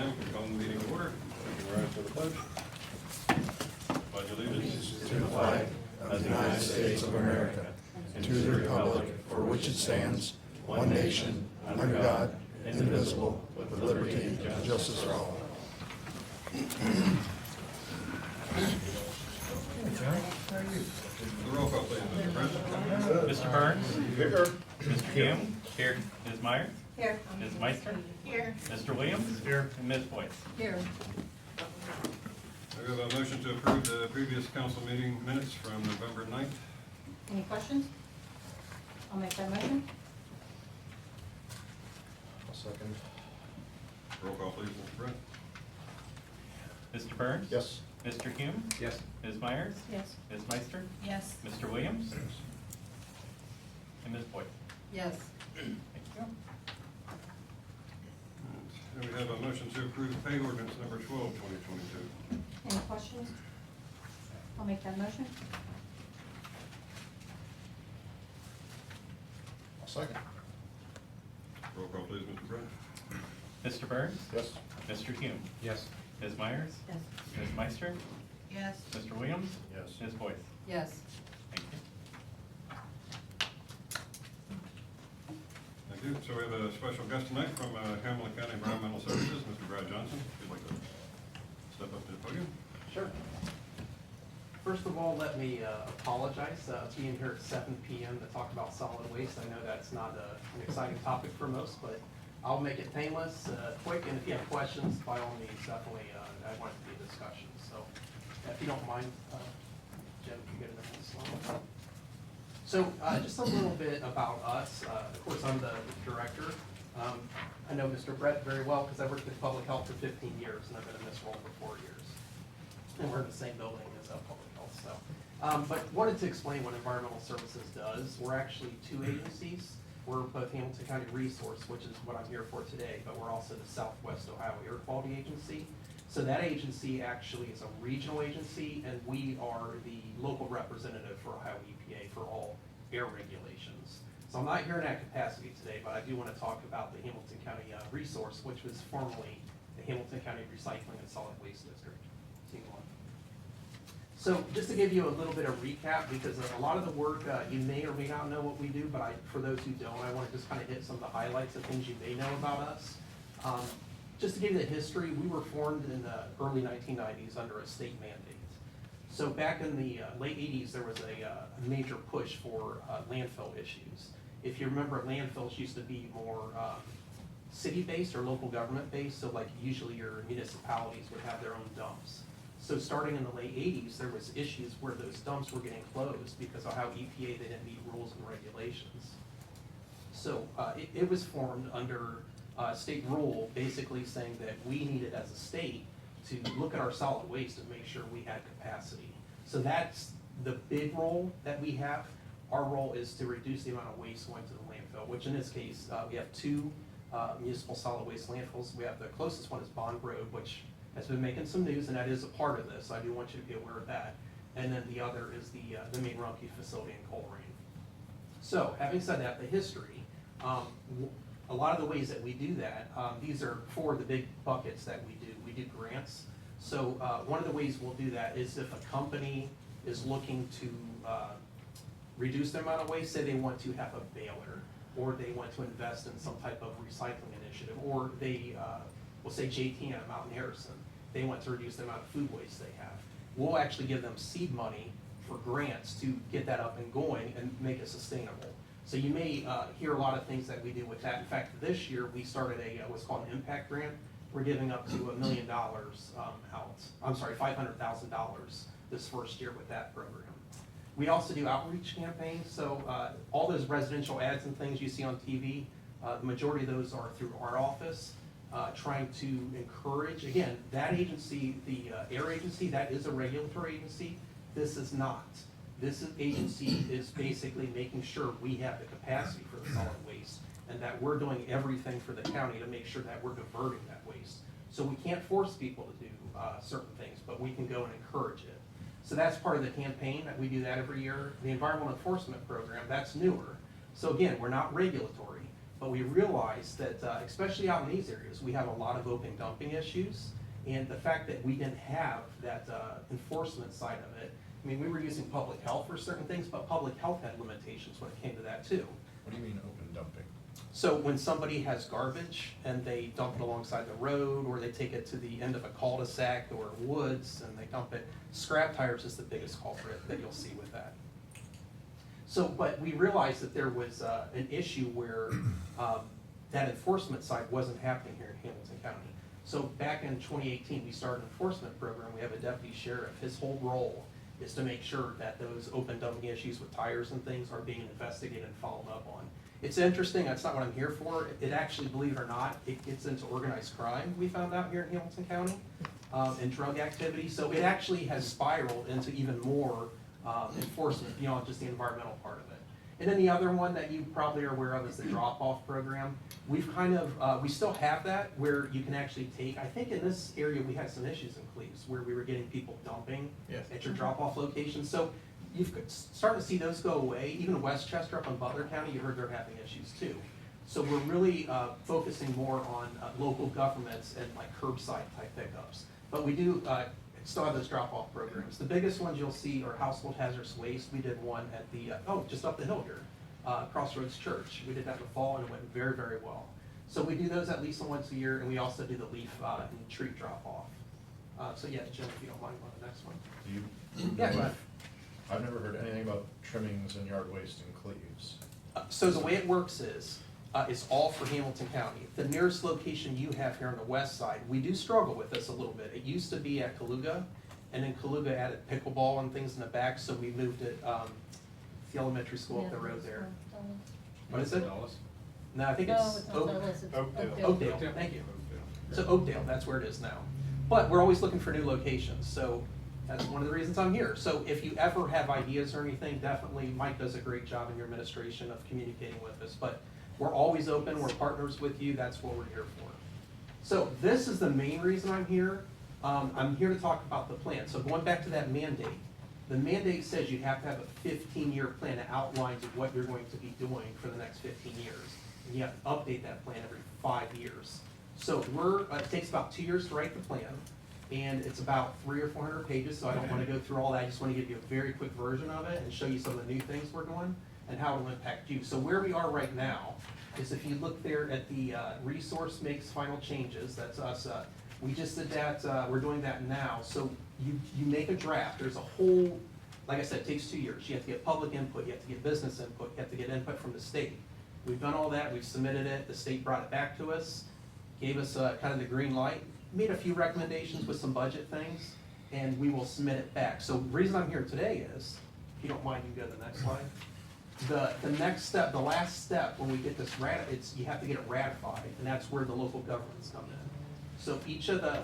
time, call the meeting to order. We can rise for the pledge. Pledge allegiance To the flag of the United States of America, and to the republic for which it stands, one nation, under God, indivisible, with liberty and justice for all. The roll call, please, Mr. President. Mr. Burns? Here. Mr. Hume? Here. Ms. Meyer? Here. Ms. Meister? Here. Mr. Williams? Here. And Ms. Boyce? Here. We have a motion to approve the previous council meeting minutes from November 9th. Any questions? I'll make that motion. Second. Roll call, please, Mr. Brett. Mr. Burns? Yes. Mr. Hume? Yes. Ms. Myers? Yes. Ms. Meister? Yes. Mr. Williams? And Ms. Boyce? Yes. Thank you. And we have a motion to approve pay ordinance number 12, 2022. Any questions? I'll make that motion. Second. Roll call, please, Mr. Brett. Mr. Burns? Yes. Mr. Hume? Yes. Ms. Myers? Yes. Ms. Meister? Yes. Mr. Williams? Yes. Ms. Boyce? Yes. Thank you. Thank you. So we have a special guest tonight from Hamilton County Environmental Services, Mr. Brad Johnson. If you'd like to step up to the podium. Sure. First of all, let me apologize being here at 7 p.m. to talk about solid waste. I know that's not an exciting topic for most, but I'll make it painless, quick, and if you have questions, by all means, definitely, I want it to be a discussion. So if you don't mind, Jim, if you get another slide. So just a little bit about us. Of course, I'm the director. I know Mr. Brett very well because I worked in public health for 15 years, and I've been in this role for 4 years. And we're in the same building as public health. So, but wanted to explain what environmental services does. We're actually two agencies. We're both Hamilton County Resource, which is what I'm here for today, but we're also the Southwest Ohio Air Quality Agency. So that agency actually is a regional agency, and we are the local representative for Ohio EPA for all air regulations. So I'm not here in that capacity today, but I do want to talk about the Hamilton County Resource, which was formerly the Hamilton County Recycling and Solid Waste District. So just to give you a little bit of recap, because a lot of the work, you may or may not know what we do, but for those who don't, I want to just kind of hit some of the highlights of things you may know about us. Just to give you the history, we were formed in the early 1990s under a state mandate. So back in the late 80s, there was a major push for landfill issues. If you remember, landfills used to be more city-based or local government-based, so like usually your municipalities would have their own dumps. So starting in the late 80s, there was issues where those dumps were getting closed because of how EPA, they didn't meet rules and regulations. So it was formed under state rule, basically saying that we needed as a state to look at our solid waste and make sure we had capacity. So that's the big role that we have. Our role is to reduce the amount of waste going to the landfill, which in this case, we have two municipal solid waste landfills. We have the closest one is Bond Road, which has been making some news, and that is a part of this. I do want you to be aware of that. And then the other is the main Rumpke facility in Coleraine. So, having said that, the history, a lot of the ways that we do that, these are four of the big buckets that we do. We do grants. So, one of the ways we'll do that is if a company is looking to reduce their amount of waste, say they want to have a baler, or they want to invest in some type of recycling initiative, or they, we'll say JT out in Harrison, they want to reduce the amount of food waste they have. We'll actually give them seed money for grants to get that up and going and make it sustainable. So you may hear a lot of things that we do with that. In fact, this year we started what's called an impact grant. We're giving up to $1 million out. I'm sorry, $500,000 this first year with that program. We also do outreach campaigns. So all those residential ads and things you see on TV, the majority of those are through our office. Trying to encourage, again, that agency, the air agency, that is a regulatory agency. This is not. This agency is basically making sure we have the capacity for the solid waste and that we're doing everything for the county to make sure that we're diverting that waste. So we can't force people to do certain things, but we can go and encourage it. So that's part of the campaign that we do that every year. The environmental enforcement program, that's newer. So again, we're not regulatory. But we realized that, especially out in these areas, we have a lot of open dumping issues. And the fact that we didn't have that enforcement side of it, I mean, we were using public health for certain things, but public health had limitations when it came to that too. What do you mean open dumping? So when somebody has garbage and they dump it alongside the road, or they take it to the end of a cul-de-sac or woods and they dump it, scrap tires is the biggest culprit that you'll see with that. So, but we realized that there was an issue where that enforcement side wasn't happening here in Hamilton County. So back in 2018, we started an enforcement program. We have a deputy sheriff. His whole role is to make sure that those open dumping issues with tires and things are being investigated and followed up on. It's interesting, that's not what I'm here for. It actually, believe it or not, it gets into organized crime, we found out here in Hamilton County, and drug activity. So it actually has spiraled into even more enforcement beyond just the environmental part of it. And then the other one that you probably are aware of is the drop-off program. We've kind of, we still have that where you can actually take, I think in this area we had some issues in Cleves where we were getting people dumping at your drop-off location. So you've starting to see those go away. Even Westchester up in Butler County, you heard they're having issues too. So we're really focusing more on local governments and like curbside type pickups. But we do still have those drop-off programs. The biggest ones you'll see are household hazardous waste. We did one at the, just up the hill here, Crossroads Church. We did that in the fall and it went very, very well. So we do those at least once a year, and we also do the leaf and tree drop-off. So yeah, Jim, if you don't mind, on the next one. Do you? Yeah, go ahead. I've never heard anything about trimmings and yard waste in Cleves. So the way it works is, it's all for Hamilton County. The nearest location you have here on the west side, we do struggle with this a little bit. It used to be at Coluga, and then Coluga added pickleball and things in the back, so we moved it, the elementary school up the road there. What is it? Dallas? No, I think No, it's it's not Dallas, it's Oakdale. Oakdale, thank you. So Oakdale, that's where it is now. But we're always looking for new locations, so that's one of the reasons I'm here. So if you ever have ideas or anything, definitely, Mike does a great job in your administration of communicating with us. But we're always open, we're partners with you, that's what we're here for. So this is the main reason I'm here. I'm here to talk about the plan. So going back to that mandate, the mandate says you have to have a 15-year plan that outlines what you're going to be doing for the next 15 years. And you have to update that plan every 5 years. So it takes about 2 years to write the plan, and it's about 300 or 400 pages, so I don't want to go through all that. I just want to give you a very quick version of it and show you some of the new things we're doing and how it'll impact you. So where we are right now is, if you look there at the resource makes final changes, that's us. We just did that, we're doing that now. So you make a draft. There's a whole, like I said, it takes 2 years. You have to get public input, you have to get business input, you have to get input from the state. We've done all that, we've submitted it, the state brought it back to us, gave us kind of the green light, made a few recommendations with some budget things, and we will submit it back. So the reason I'm here today is, if you don't mind, you can go to the next slide. The next step, the last step, when we get this you have to get it ratified, and that's where the local governments come in. So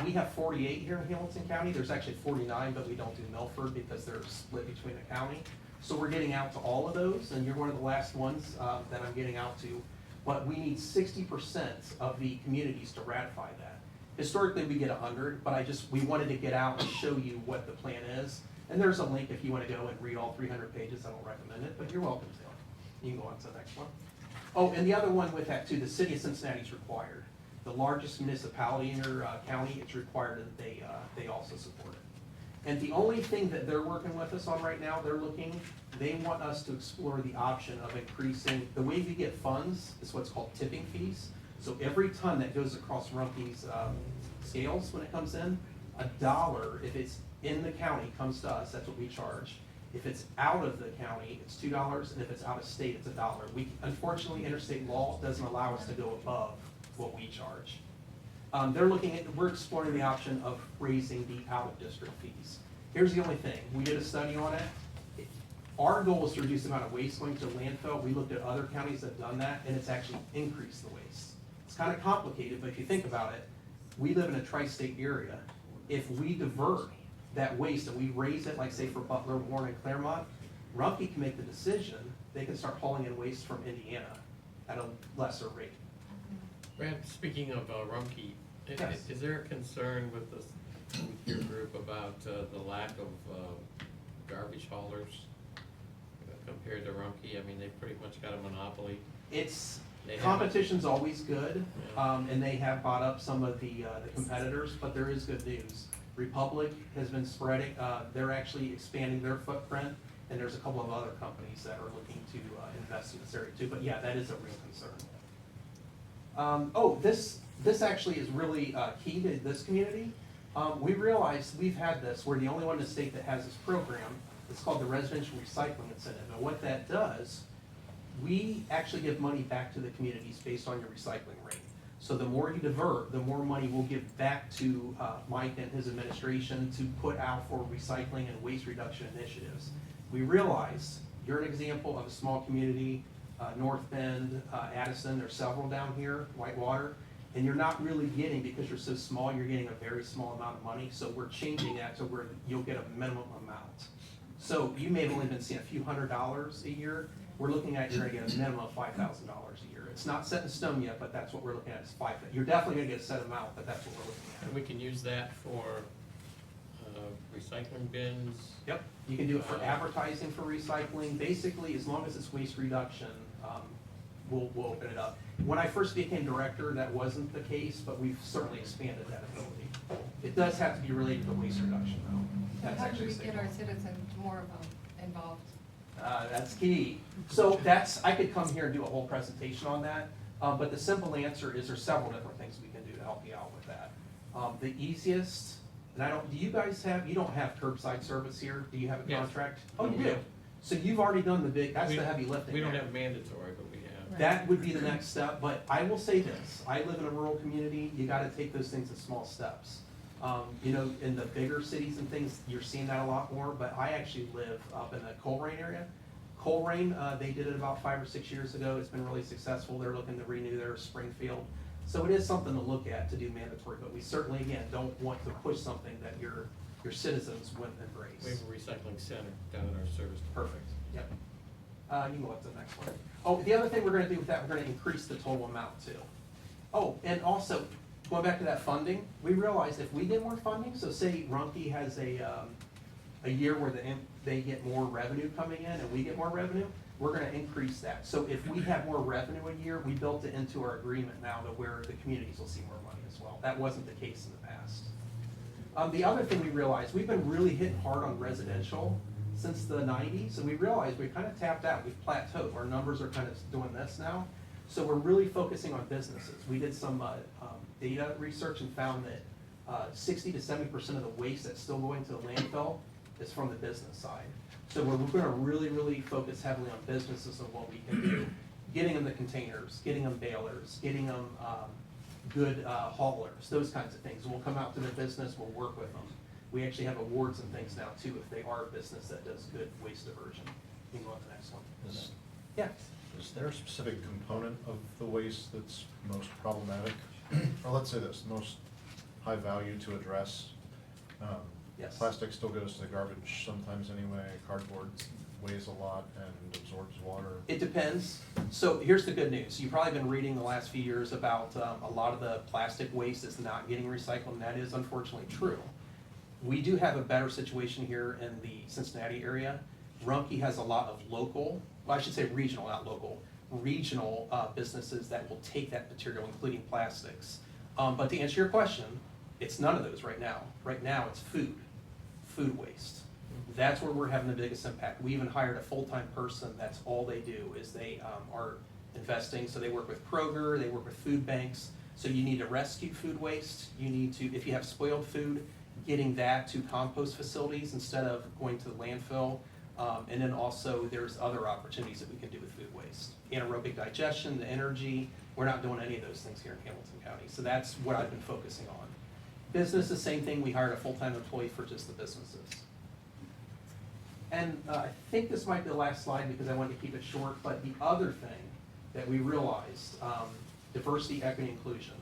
we have 48 here in Hamilton County. There's actually 49, but we don't do Milford because they're split between the county. So we're getting out to all of those, and you're one of the last ones that I'm getting out to. But we need 60% of the communities to ratify that. Historically, we get 100, but we wanted to get out and show you what the plan is. And there's a link if you want to go and read all 300 pages. I don't recommend it, but you're welcome to. You can go on to the next one. Oh, and the other one with that too, the city of Cincinnati is required. The largest municipality in your county, it's required that they also support it. And the only thing that they're working with us on right now, they want us to explore the option of increasing, the way we get funds is what's called tipping fees. So every ton that goes across Rumpke's scales when it comes in, $1, if it's in the county, comes to us, that's what we charge. If it's out of the county, it's $2, and if it's out of state, it's $1. Unfortunately, interstate law doesn't allow us to go above what we charge. We're exploring the option of raising the out-of-district fees. Here's the only thing, we did a study on it. Our goal is to reduce the amount of waste going to landfill. We looked at other counties that have done that, and it's actually increased the waste. It's kind of complicated, but if you think about it, we live in a tri-state area. If we divert that waste and we raise it, like say for Butler, Warren, and Claremont, Rumpke can make the decision, they can start hauling in waste from Indiana at a lesser rate. Brad, speaking of Rumpke, Yes. is there a concern with your group about the lack of garbage haulers compared to Rumpke? I mean, they pretty much got a monopoly. They have- Competition's always good, and they have bought up some of the competitors, but there is good news. Republic has been spreading, they're actually expanding their footprint, and there's a couple of other companies that are looking to invest in this area too, but yeah, that is a real concern. This actually is really key to this community. We realized we've had this, we're the only one in the state that has this program. It's called the Residential Recycling Incentive, and what that does, we actually give money back to the communities based on your recycling rate. So the more you divert, the more money we'll give back to Mike and his administration to put out for recycling and waste reduction initiatives. We realize you're an example of a small community, North Bend, Addison, there's several down here, Whitewater, and you're not really getting, because you're so small, you're getting a very small amount of money, so we're changing that to where you'll get a minimum amount. So you may have only been seeing a few $100s a year, we're looking at you're gonna get a minimum of $5,000 a year. It's not set in stone yet, but that's what we're looking at, is you're definitely gonna get a set amount, but that's what we're looking And we can use that for recycling bins. at. Yep, you can do it for advertising for recycling, basically, as long as it's waste reduction, we'll open it up. When I first became director, that wasn't the case, but we've certainly expanded that ability. It does have to be related to waste reduction, though. That's How do actually we a get state our law. citizens more involved? That's key. So I could come here and do a whole presentation on that, but the simple answer is there's several different things we can do to help you out with that. The easiest, and do you guys you don't have curbside service here? Do you have a Yes. contract? Oh, you We do? do. So you've already done that's We- the heavy lifting. We don't there. have mandatory, but we have. That would be the next step, but I will say this, I live in a rural community, you gotta take those things in small steps. In the bigger cities and things, you're seeing that a lot more, but I actually live up in the Colerain area. Colerain, they did it about 5 or 6 years ago, it's been really successful, they're looking to renew their Springfield. So it is something to look at to do mandatory, but we certainly, again, don't want to push something that your citizens wouldn't embrace. We have a recycling center down in our service. Perfect, yep. You can go up to the next one. Oh, the other thing we're gonna do with that, we're gonna increase the total amount too. Oh, and also, going back to that funding, we realized if we get more funding, so say Rumpke has a year where they get more revenue coming in and we get more revenue, we're gonna increase that. So if we have more revenue a year, we built it into our agreement now to where the communities will see more money as well. That wasn't the case in the past. The other thing we realized, we've been really hitting hard on residential since the 90s, and we realized we kind of tapped out, we've plateaued, our numbers are kind of doing this now. So we're really focusing on businesses. We did some data research and found that 60 to 70% of the waste that's still going to the landfill is from the business side. So we're gonna really focus heavily on businesses and what we can do. Getting them the containers, getting them balers, getting them good haulers, those kinds of things. We'll come out to the business, we'll work with them. We actually have awards and things now too, if they are a business that does good waste diversion. You can go on to the next one. Yeah. Is there a specific component of the waste that's most problematic? Or let's say this, most high value to address? Yes. Plastic still goes to the garbage sometimes anyway, cardboard weighs a lot and absorbs water. It depends. So here's the good news. You've probably been reading the last few years about a lot of the plastic waste is not getting recycled, and that is unfortunately true. We do have a better situation here in the Cincinnati area. Rumpke has a lot of local, well, I should say regional, not local, regional businesses that will take that material, including plastics. But to answer your question, it's none of those right now. Right now, it's food waste. That's where we're having the biggest impact. We even hired a full-time person, that's all they do, is they are investing. So they work with Kroger, they work with food banks. So you need to rescue food waste. You need to, if you have spoiled food, getting that to compost facilities instead of going to the landfill. And then also there's other opportunities that we can do with food waste. Anaerobic digestion, the energy, we're not doing any of those things here in Hamilton County. So that's what I've been focusing on. Business, the same thing, we hired a full-time employee for just the businesses. And I think this might be the last slide because I wanted to keep it short, but the other thing that we realized, diversity, equity, inclusion.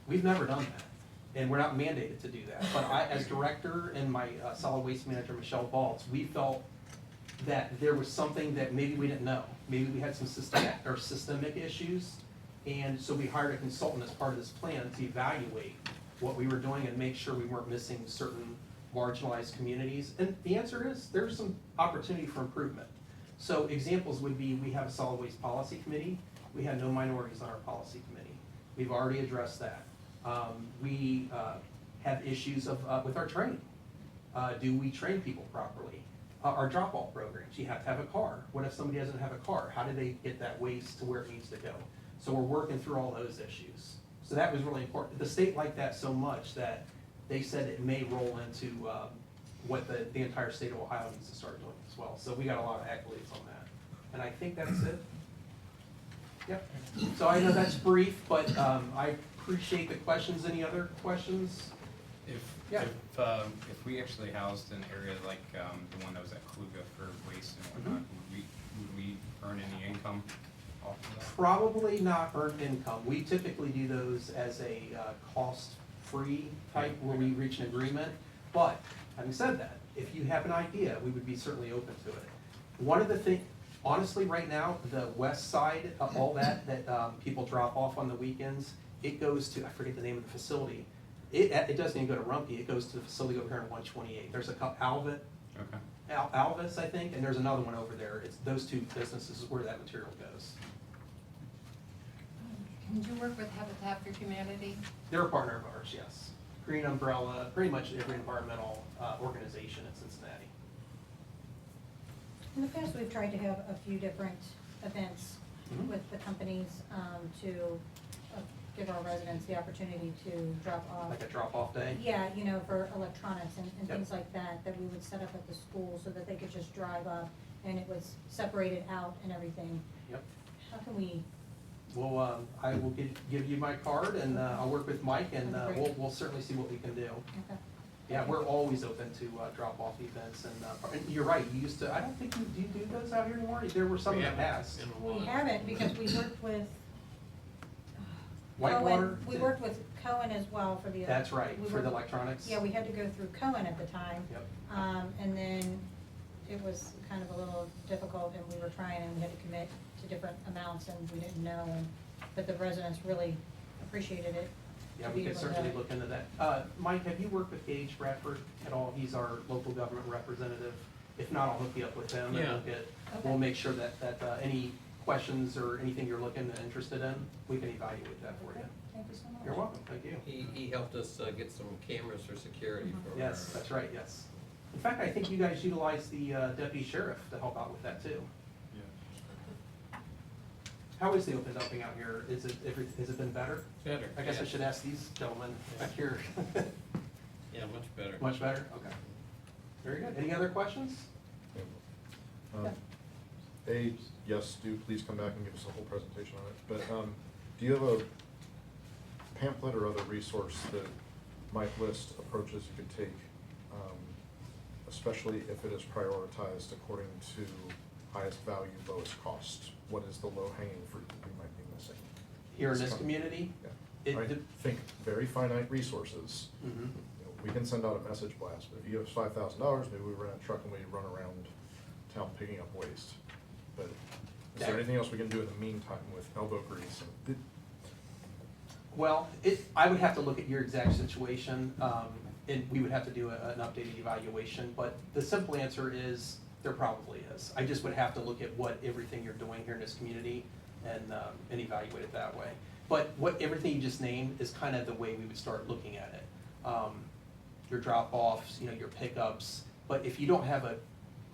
We've never done that, and we're not mandated to do that. But I, as director and my solid waste manager, Michelle Baltz, we felt that there was something that maybe we didn't know. Maybe we had some systemic issues, and so we hired a consultant as part of this plan to evaluate what we were doing and make sure we weren't missing certain marginalized communities. And the answer is, there's some opportunity for improvement. So examples would be, we have a solid waste policy committee. We had no minorities on our policy committee. We've already addressed that. We have issues with our training. Do we train people properly? Our drop-off programs, you have to have a car. What if somebody doesn't have a car? How do they get that waste to where it needs to go? So we're working through all those issues. So that was really important. The state liked that so much that they said it may roll into what the entire state of Ohio needs to start doing as well. So we got a lot of accolades on that. And I think that's it. Yep. So I know that's brief, but I appreciate the questions. Any other questions? Yeah. If we actually housed an area like the one that was at Cleves for waste and whatnot, would we earn any income off of that? Probably not earned income. We typically do those as a cost-free type where we reach an agreement. But having said that, if you have an idea, we would be certainly open to it. One of the things, honestly, right now, the west side of all that people drop off on the weekends, it goes to, I forget the name of the facility. It doesn't even go to Rumpke, it goes to the facility over here on 128. There's a couple, Alvis, I think, and there's another one over there. It's those two businesses is where that material goes. Did you work with Habitat for Humanity? They're a partner of ours, yes. Green Umbrella, pretty much every environmental organization in Cincinnati. In the past, we've tried to have a few different events with the companies to give our residents the opportunity to drop off. Like a drop-off day? Yeah, you know, for electronics and Yep. things like that, that we would set up at the school so that they could just drive up and it was separated out and everything. Yep. How can we, Well, I will give you my card and I'll work with Mike and That'd be great. we'll certainly see what we can do. okay. Yeah, we're always open to drop-off events and you're right, you used to, I don't think you do those out here anymore? There were some in the past. We haven't because we worked with Whitewater? We worked with Cohen as well for the. That's right, we for worked- the electronics? Yeah, we had to go through Cohen at the time. Yep. And then it was kind of a little difficult and we were trying and we had to commit to different amounts and we didn't know. But the residents really appreciated it. Yeah, to we be could able to- certainly look into that. Mike, have you worked with Gage Bradford at all? He's our local government representative. If not, I'll hook you up with him and Yeah. we'll make sure that any questions or anything you're looking interested in, we can evaluate that for you. Thank you so much. You're welcome, thank you. He helped us get some cameras for security for. Yes, that's right, yes. In fact, I think you guys utilize the deputy sheriff to help out with that too. How is the open dumping out here? Has it been better? Better. I guess I yeah. should ask these gentlemen back here. Yeah, much better. Much better? Okay. Very good. Any other questions? Yes, do please come back and give us a whole presentation on it. But do you have a pamphlet or other resource that might list approaches you could take, especially if it is prioritized according to highest value, lowest cost? What is the low-hanging fruit that we might be missing? Here in this community? Yeah. It I de- think very finite resources. Mhm. You know, we can send out a message blast, but if you have $5,000, maybe we rent a truck and we run around town picking up waste. But is there anything else we can do in the meantime with elbow grease? Well, I would have to look at your exact situation, and we would have to do an updated evaluation, but the simple answer is, there probably is. I just would have to look at what everything you're doing here in this community and evaluate it that way. But everything you just named is kind of the way we would start looking at it. Your drop-offs, your pickups, but if you don't have a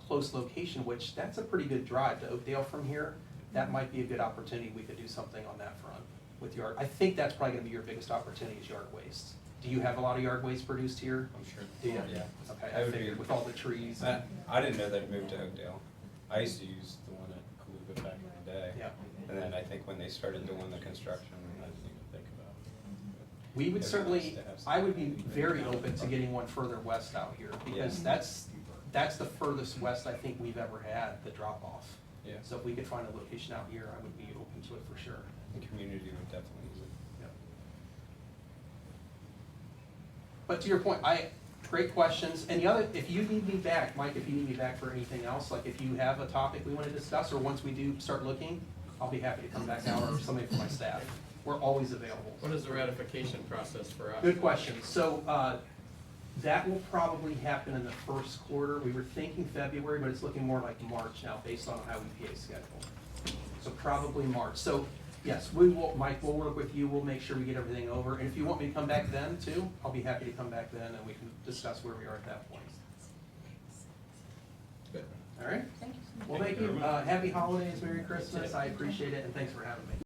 close location, which that's a pretty good drive to Oakdale from here, that might be a good opportunity. We could do something on that front with yard. I think that's probably gonna be your biggest opportunity is yard waste. Do you have a lot of yard waste produced here? I'm sure. Do you? Yeah. Okay, That I would be- figured with all the trees. I didn't know that it moved to Oakdale. I used to use the one at Cleves back in the day. Yeah. And then I think when they started doing the construction, I didn't even think about it. We would It'd be certainly, nice to have I would be something. very open to getting one further west out here, because Yeah. that's the furthest west I think we've ever had the drop-off. Yeah. So if we could find a location out here, I would be open to it for sure. The community would definitely use it. Yep. But to your point, great questions. And the other, if you need me back, Mike, if you need me back for anything else, like if you have a topic we want to discuss, or once we do start looking, I'll be happy to come back out, or somebody from my staff. We're always available. What is the ratification process for us? Good question. So, that will probably happen in the first quarter. We were thinking February, but it's looking more like March now, based on how EPA schedule. So probably March. So Yes, we will, Mike, we'll work with you, we'll make sure we get everything over, and if you want me to come back then too, I'll be happy to come back then and we can discuss where we are at that point. Good. All right? Thank you so much. Well, thank you, happy holidays, Merry Christmas, I appreciate it, and thanks for having me.